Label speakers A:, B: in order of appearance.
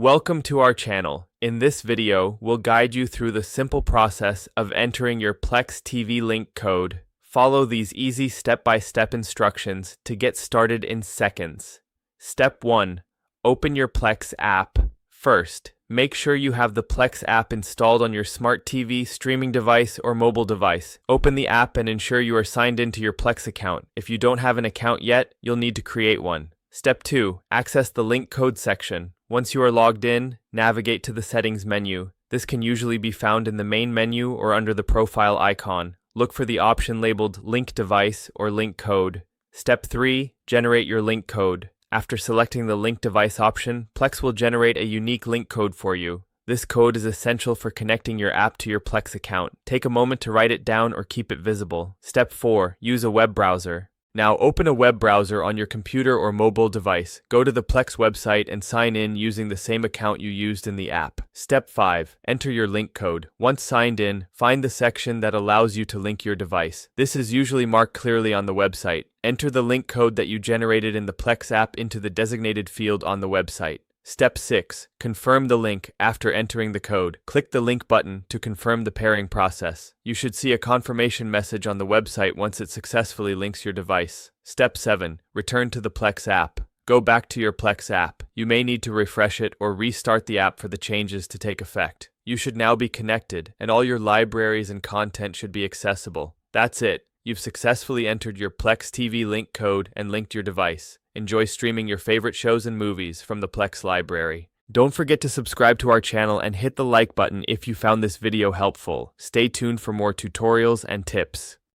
A: Welcome to our channel. In this video, we'll guide you through the simple process of entering your Plex TV link code. Follow these easy step-by-step instructions to get started in seconds. Step 1. Open your Plex app. First, make sure you have the Plex app installed on your smart TV, streaming device, or mobile device. Open the app and ensure you are signed into your Plex account. If you don't have an account yet, you'll need to create one. Step 2. Access the link code section. Once you are logged in, navigate to the settings menu. This can usually be found in the main menu or under the profile icon. Look for the option labeled Link Device or Link Code. Step 3. Generate your link code. After selecting the link device option, Plex will generate a unique link code for you. This code is essential for connecting your app to your Plex account. Take a moment to write it down or keep it visible. Step 4. Use a web browser. Now open a web browser on your computer or mobile device. Go to the Plex website and sign in using the same account you used in the app. Step 5. Enter your link code. Once signed in, find the section that allows you to link your device. This is usually marked clearly on the website. Enter the link code that you generated in the Plex app into the designated field on the website. Step 6. Confirm the link after entering the code. Click the link button to confirm the pairing process. You should see a confirmation message on the website once it successfully links your device. Step 7. Return to the Plex app. Go back to your Plex app. You may need to refresh it or restart the app for the changes to take effect. You should now be connected, and all your libraries and content should be accessible. That's it. You've successfully entered your Plex TV link code and linked your device. Enjoy streaming your favorite shows and movies from the Plex library. Don't forget to subscribe to our channel and hit the like button if you found this video helpful. Stay tuned for more tutorials and tips.